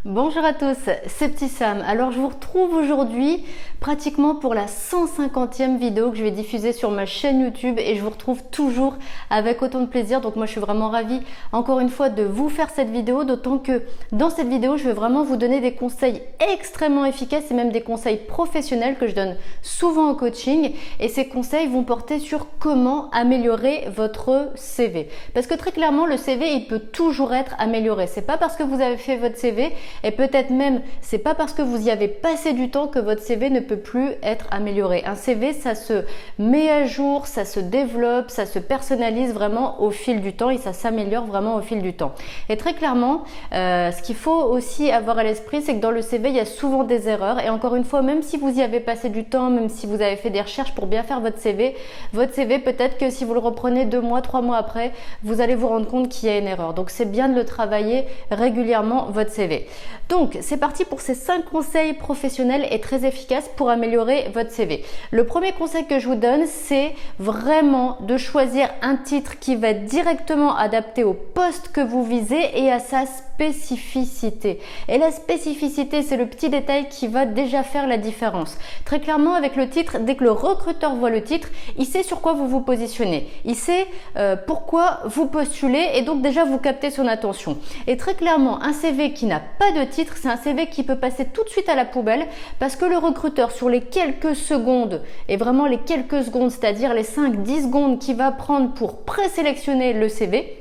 Bonjour à tous, c'est Petit Sam. Alors je vous retrouve aujourd'hui pratiquement pour la 150e vidéo que je vais diffuser sur ma chaîne YouTube et je vous retrouve toujours avec autant de plaisir. Donc moi je suis vraiment ravie encore une fois de vous faire cette vidéo, d'autant que dans cette vidéo je vais vraiment vous donner des conseils extrêmement efficaces et même des conseils professionnels que je donne souvent au coaching, et ces conseils vont porter sur comment améliorer votre CV. Parce que très clairement le CV il peut toujours être amélioré. C'est pas parce que vous avez fait votre CV, et peut-être même c'est pas parce que vous y avez passé du temps que votre CV ne peut plus être amélioré. Un CV, ça se met à jour, ça se développe, ça se personnalise vraiment au fil du temps et ça s'améliore vraiment au fil du temps. Et très clairement, ce qu'il faut aussi avoir à l'esprit, c'est que dans le CV, il y a souvent des erreurs. Et encore une fois, même si vous y avez passé du temps, même si vous avez fait des recherches pour bien faire votre CV peut-être que si vous le reprenez 2 mois, 3 mois après, vous allez vous rendre compte qu'il y a une erreur. Donc c'est bien de le travailler régulièrement, votre CV. Donc c'est parti pour ces 5 conseils professionnels et très efficaces pour améliorer votre CV. Le premier conseil que je vous donne, c'est vraiment de choisir un titre qui va être directement adapté au poste que vous visez et à sa spécificité. Et la spécificité, c'est le petit détail qui va déjà faire la différence. Très clairement, avec le titre, dès que le recruteur voit le titre, il sait sur quoi vous vous positionnez. Il sait pourquoi vous postulez et donc déjà vous captez son attention. Et très clairement, un CV qui n'a pas de titre, c'est un CV qui peut passer tout de suite à la poubelle parce que le recruteur, sur les quelques secondes, et vraiment les quelques secondes, c'est-à-dire les 5-10 secondes qu'il va prendre pour présélectionner le CV,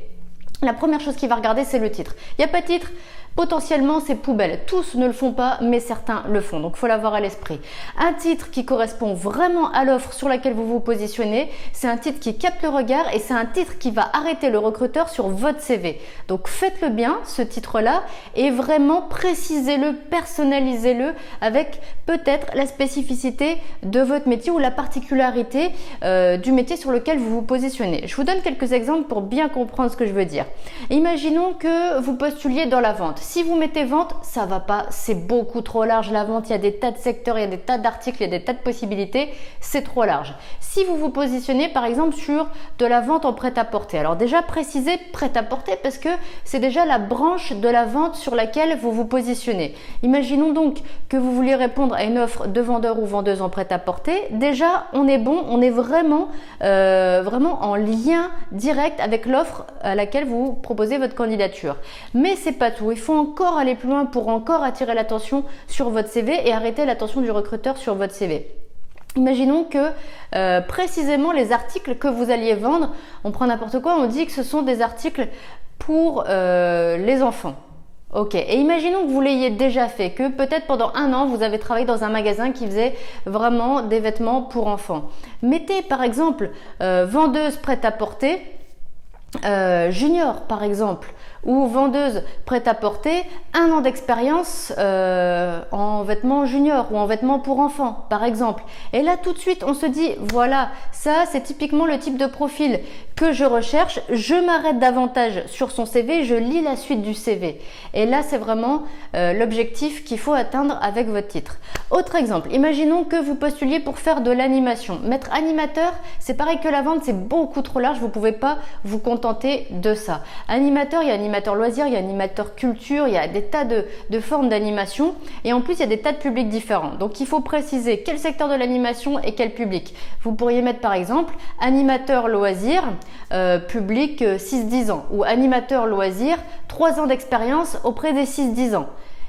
la première chose qu'il va regarder, c'est le titre. Il n'y a pas de titre, potentiellement c'est poubelle. Tous ne le font pas, mais certains le font. Donc il faut l'avoir à l'esprit. Un titre qui correspond vraiment à l'offre sur laquelle vous vous positionnez, c'est un titre qui capte le regard et c'est un titre qui va arrêter le recruteur sur votre CV. Donc faites-le bien, ce titre-là, et vraiment précisez-le, personnalisez-le avec peut-être la spécificité de votre métier ou la particularité du métier sur lequel vous vous positionnez. Je vous donne quelques exemples pour bien comprendre ce que je veux dire. Imaginons que vous postuliez dans la vente. Si vous mettez vente, ça va pas, c'est beaucoup trop large la vente, il y a des tas de secteurs, il y a des tas d'articles, il y a des tas de possibilités, c'est trop large. Si vous vous positionnez par exemple sur de la vente en prêt-à-porter, alors déjà précisez prêt-à-porter parce que c'est déjà la branche de la vente sur laquelle vous vous positionnez. Imaginons donc que vous vouliez répondre à une offre de vendeur ou vendeuse en prêt-à-porter, déjà on est bon, on est vraiment en lien direct avec l'offre à laquelle vous proposez votre candidature. Mais c'est pas tout. Il faut encore aller plus loin pour encore attirer l'attention sur votre CV et arrêter l'attention du recruteur sur votre CV. Imaginons que précisément les articles que vous alliez vendre, on prend n'importe quoi, on dit que ce sont des articles pour les enfants. Ok, et imaginons que vous l'ayez déjà fait, que peut-être pendant 1 an, vous avez travaillé dans un magasin qui faisait vraiment des vêtements pour enfants. Mettez par exemple vendeuse prêt-à-porter junior par exemple, ou vendeuse prêt-à-porter, 1 an d'expérience en vêtements junior ou en vêtements pour enfants par exemple. Et là tout de suite on se dit voilà, ça c'est typiquement le type de profil que je recherche, je m'arrête davantage sur son CV, je lis la suite du CV. Et là c'est vraiment l'objectif qu'il faut atteindre avec votre titre. Autre exemple, imaginons que vous postuliez pour faire de l'animation. Mettre animateur, c'est pareil que la vente, c'est beaucoup trop large, vous ne pouvez pas vous contenter de ça. Animateur, il y a animateur loisir, il y a animateur culture, il y a des tas de formes d'animation et en plus il y a des tas de publics différents. Donc il faut préciser quel secteur de l'animation et quel public. Vous pourriez mettre par exemple animateur loisir, public 6-10 ans, ou animateur loisir, 3 ans d'expérience auprès des 6-10 ans.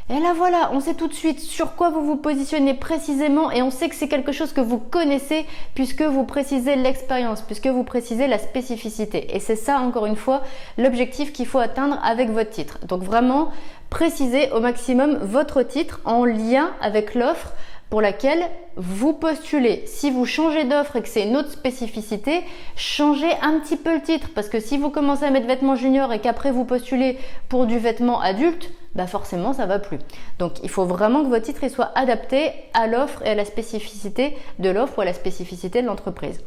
Et là voilà, on sait tout de suite sur quoi vous vous positionnez précisément et on sait que c'est quelque chose que vous connaissez puisque vous précisez l'expérience, puisque vous précisez la spécificité. Et c'est ça encore une fois l'objectif qu'il faut atteindre avec votre titre. Donc vraiment, précisez au maximum votre titre en lien avec l'offre pour laquelle vous postulez. Si vous changez d'offre et que c'est une autre spécificité, changez un petit peu le titre parce que si vous commencez à mettre vêtements junior et qu'après vous postulez pour du vêtement adulte, bah forcément ça va plus. Donc il faut vraiment que votre titre il soit adapté à l'offre et à la spécificité de l'offre ou à la spécificité de l'entreprise.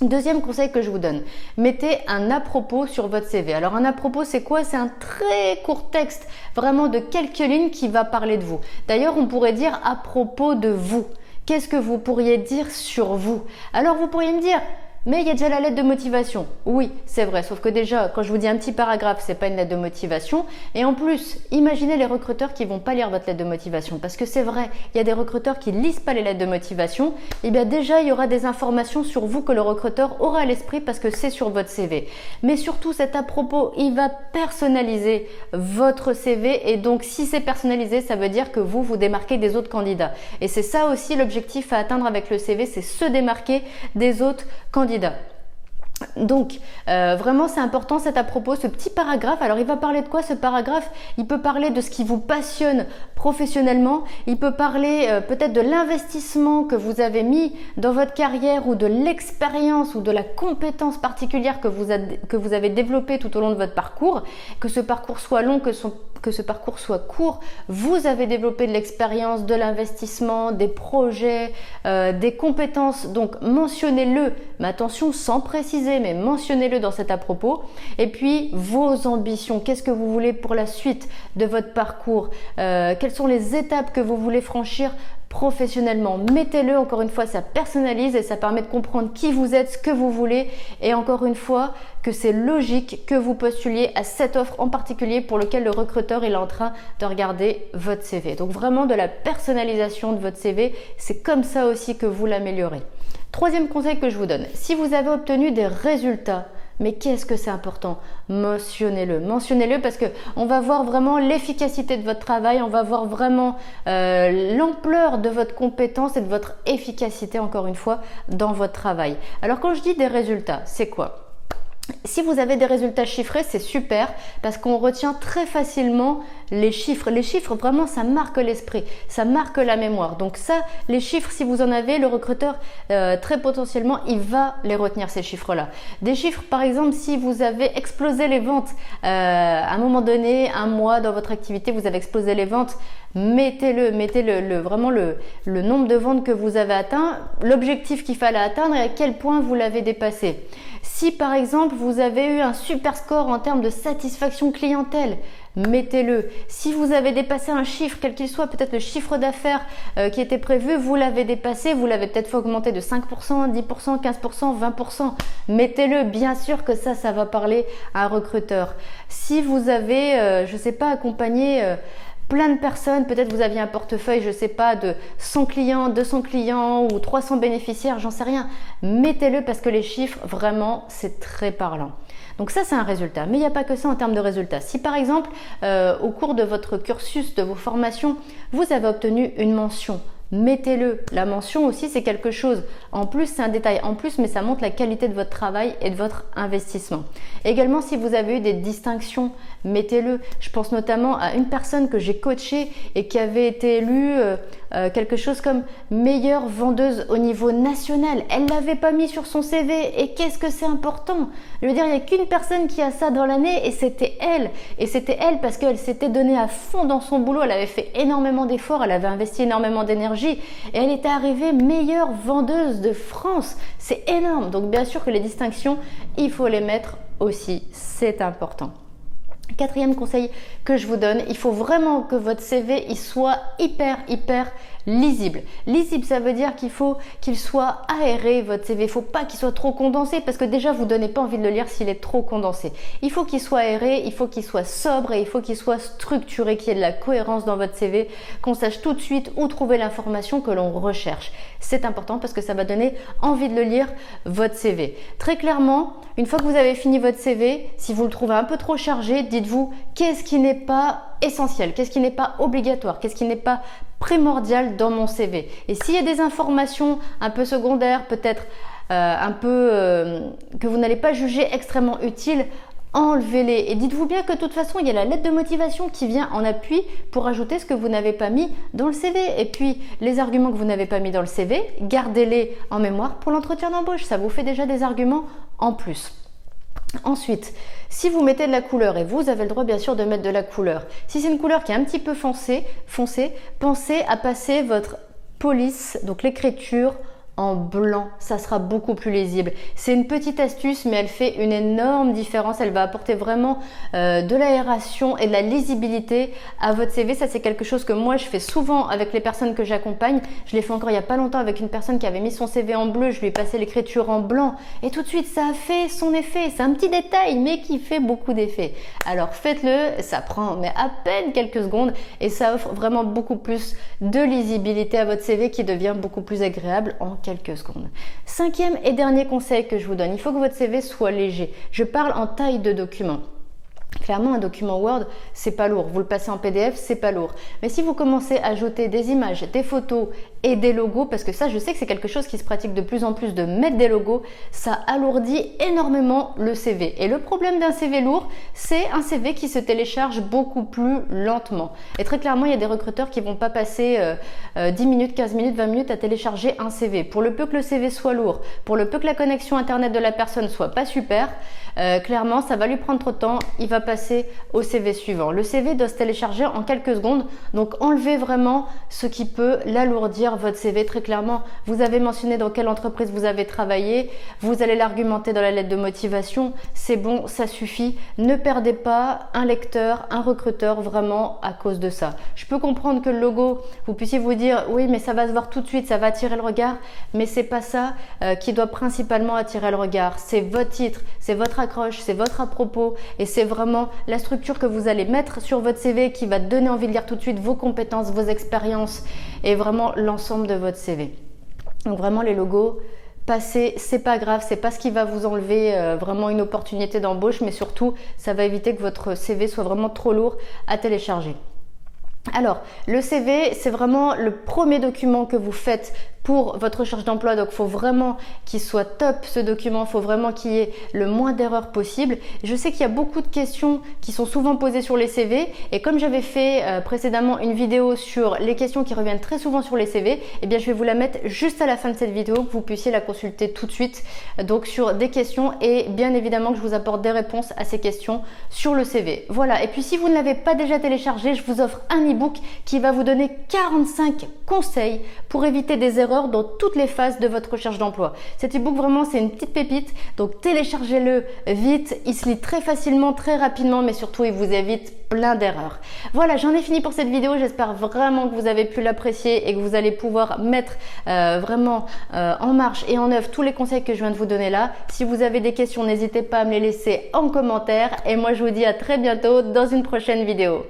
Deuxième conseil que je vous donne, mettez un à propos sur votre CV. Alors un à propos c'est quoi? C'est un très court texte, vraiment de quelques lignes qui va parler de vous. D'ailleurs on pourrait dire à propos de vous. Qu'est-ce que vous pourriez dire sur vous? Alors vous pourriez me dire Mais il y a déjà la lettre de motivation. Oui, c'est vrai, sauf que déjà, quand je vous dis un petit paragraphe, c'est pas une lettre de motivation. Et en plus, imaginez les recruteurs qui vont pas lire votre lettre de motivation. Parce que c'est vrai, il y a des recruteurs qui lisent pas les lettres de motivation. Et bien déjà, il y aura des informations sur vous que le recruteur aura à l'esprit parce que c'est sur votre CV. Mais surtout, cet à propos, il va personnaliser votre CV. Et donc, si c'est personnalisé, ça veut dire que vous démarquez des autres candidats. Et c'est ça aussi l'objectif à atteindre avec le CV, c'est se démarquer des autres candidats. Donc vraiment c'est important cet à propos, ce petit paragraphe. Alors il va parler de quoi ce paragraphe? Il peut parler de ce qui vous passionne professionnellement, il peut parler peut-être de l'investissement que vous avez mis dans votre carrière ou de l'expérience ou de la compétence particulière que vous avez développée tout au long de votre parcours, que ce parcours soit long, que ce parcours soit court, vous avez développé de l'expérience, de l'investissement, des projets, des compétences, donc mentionnez-le, mais attention sans préciser, mais mentionnez-le dans cet à propos. Et puis vos ambitions, qu'est-ce que vous voulez pour la suite de votre parcours, quelles sont les étapes que vous voulez franchir professionnellement. Mettez-le, encore une fois, ça personnalise et ça permet de comprendre qui vous êtes, ce que vous voulez et encore une fois que c'est logique que vous postuliez à cette offre en particulier pour lequel le recruteur est en train de regarder votre CV. Donc vraiment de la personnalisation de votre CV, c'est comme ça aussi que vous l'améliorez. Troisième conseil que je vous donne, si vous avez obtenu des résultats, mais qu'est-ce que c'est important? Mentionnez-le. Mentionnez-le parce qu'on va voir vraiment l'efficacité de votre travail, on va voir vraiment l'ampleur de votre compétence et de votre efficacité, encore une fois, dans votre travail. Alors quand je dis des résultats, c'est quoi? Si vous avez des résultats chiffrés, c'est super parce qu'on retient très facilement les chiffres. Les chiffres, vraiment, ça marque l'esprit, ça marque la mémoire. Donc ça, les chiffres, si vous en avez, le recruteur, très potentiellement, il va les retenir, ces chiffres-là. Des chiffres, par exemple, si vous avez explosé les ventes, à un moment donné, un mois dans votre activité, vous avez explosé les ventes, mettez vraiment le nombre de ventes que vous avez atteint, l'objectif qu'il fallait atteindre et à quel point vous l'avez dépassé. Si par exemple vous avez eu un super score en termes de satisfaction clientèle, mettez-le. Si vous avez dépassé un chiffre, quel qu'il soit, peut-être le chiffre d'affaires qui était prévu, vous l'avez dépassé, vous l'avez peut-être fait augmenter de 5%, 10%, 15%, 20%. Mettez-le, bien sûr que ça va parler à un recruteur. Si vous avez, je ne sais pas, accompagné plein de personnes, peut-être vous aviez un portefeuille, je ne sais pas, de 100 clients, 200 clients ou 300 bénéficiaires, j'en sais rien. Mettez-le parce que les chiffres, vraiment, c'est très parlant. Donc ça, c'est un résultat. Mais il n'y a pas que ça en termes de résultats. Si par exemple, au cours de votre cursus, de vos formations, vous avez obtenu une mention, mettez-le. La mention aussi, c'est quelque chose. En plus, c'est un détail en plus, mais ça montre la qualité de votre travail et de votre investissement. Également, si vous avez eu des distinctions, mettez-le. Je pense notamment à une personne que j'ai coachée et qui avait été élue quelque chose comme meilleure vendeuse au niveau national. Elle l'avait pas mis sur son CV. Et qu'est-ce que c'est important? Je veux dire, il n'y a qu'une personne qui a ça dans l'année et c'était elle. Et c'était elle parce qu'elle s'était donnée à fond dans son boulot. Elle avait fait énormément d'efforts, elle avait investi énormément d'énergie et elle était arrivée meilleure vendeuse de France. C'est énorme. Donc bien sûr que les distinctions, il faut les mettre aussi. C'est important. Quatrième conseil que je vous donne, il faut vraiment que votre CV il soit hyper lisible. Lisible, ça veut dire qu'il faut qu'il soit aéré, votre CV. Il ne faut pas qu'il soit trop condensé parce que déjà, vous ne donnez pas envie de le lire s'il est trop condensé. Il faut qu'il soit aéré, il faut qu'il soit sobre et il faut qu'il soit structuré, qu'il y ait de la cohérence dans votre CV, qu'on sache tout de suite où trouver l'information que l'on recherche. C'est important parce que ça va donner envie de le lire, votre CV. Très clairement, une fois que vous avez fini votre CV, si vous le trouvez un peu trop chargé, dites-vous qu'est-ce qui n'est pas essentiel, qu'est-ce qui n'est pas obligatoire, qu'est-ce qui n'est pas primordial dans mon CV. Et s'il y a des informations un peu secondaires, peut-être que vous n'allez pas juger extrêmement utiles, enlevez-les. Et dites-vous bien que de toute façon, il y a la lettre de motivation qui vient en appui pour ajouter ce que vous n'avez pas mis dans le CV. Et puis, les arguments que vous n'avez pas mis dans le CV, gardez-les en mémoire pour l'entretien d'embauche. Ça vous fait déjà des arguments en plus. Ensuite, si vous mettez de la couleur, et vous avez le droit bien sûr de mettre de la couleur, si c'est une couleur qui est un petit peu foncée, pensez à passer votre police, donc l'écriture, en blanc, ça sera beaucoup plus lisible. C'est une petite astuce, mais elle fait une énorme différence. Elle va apporter vraiment de l'aération et de la lisibilité à votre CV. Ça, c'est quelque chose que moi, je fais souvent avec les personnes que j'accompagne. Je l'ai fait encore il n'y a pas longtemps avec une personne qui avait mis son CV en bleu. Je lui ai passé l'écriture en blanc et tout de suite, ça a fait son effet. C'est un petit détail, mais qui fait beaucoup d'effet. Alors, faites-le. Ça prend mais à peine quelques secondes et ça offre vraiment beaucoup plus de lisibilité à votre CV qui devient beaucoup plus agréable en quelques secondes. Cinquième et dernier conseil que je vous donne, il faut que votre CV soit léger. Je parle en taille de document. Clairement, un document Word, c'est pas lourd. Vous le passez en PDF, c'est pas lourd. Mais si vous commencez à ajouter des images, des photos et des logos, parce que ça, je sais que c'est quelque chose qui se pratique de plus en plus de mettre des logos, ça alourdit énormément le CV. Et le problème d'un CV lourd, c'est un CV qui se télécharge beaucoup plus lentement. Et très clairement, il y a des recruteurs qui vont pas passer 10 minutes, 15 minutes, 20 minutes à télécharger un CV. Pour le peu que le CV soit lourd, pour le peu que la connexion Internet de la personne soit pas super, clairement, ça va lui prendre trop de temps. Il va passer au CV suivant. Le CV doit se télécharger en quelques secondes, donc enlevez vraiment ce qui peut l'alourdir votre CV. Très clairement, vous avez mentionné dans quelle entreprise vous avez travaillé, vous allez l'argumenter dans la lettre de motivation, c'est bon, ça suffit. Ne perdez pas un lecteur, un recruteur vraiment à cause de ça. Je peux comprendre que le logo, vous puissiez vous dire oui, mais ça va se voir tout de suite, ça va attirer le regard, mais c'est pas ça qui doit principalement attirer le regard. C'est votre titre, c'est votre accroche, c'est votre à propos et c'est vraiment la structure que vous allez mettre sur votre CV qui va donner envie de lire tout de suite vos compétences, vos expériences et vraiment l'ensemble de votre CV. Donc vraiment les logos, passez, c'est pas grave, c'est pas ce qui va vous enlever vraiment une opportunité d'embauche, mais surtout ça va éviter que votre CV soit vraiment trop lourd à télécharger. Alors, le CV, c'est vraiment le premier document que vous faites pour votre recherche d'emploi, donc il faut vraiment qu'il soit top ce document, il faut vraiment qu'il y ait le moins d'erreurs possible. Je sais qu'il y a beaucoup de questions qui sont souvent posées sur les CV et comme j'avais fait précédemment une vidéo sur les questions qui reviennent très souvent sur les CV, eh bien je vais vous la mettre juste à la fin de cette vidéo, que vous puissiez la consulter tout de suite, donc sur des questions et bien évidemment que je vous apporte des réponses à ces questions sur le CV. Voilà, et puis si vous ne l'avez pas déjà téléchargé, je vous offre un e-book qui va vous donner 45 conseils pour éviter des erreurs dans toutes les phases de votre recherche d'emploi. Cet e-book vraiment c'est une petite pépite, donc téléchargez-le vite, il se lit très facilement, très rapidement, mais surtout il vous évite plein d'erreurs. Voilà, j'en ai fini pour cette vidéo, j'espère vraiment que vous avez pu l'apprécier et que vous allez pouvoir mettre vraiment en marche et en œuvre tous les conseils que je viens de vous donner là. Si vous avez des questions, n'hésitez pas à me les laisser en commentaire et moi je vous dis à très bientôt dans une prochaine vidéo.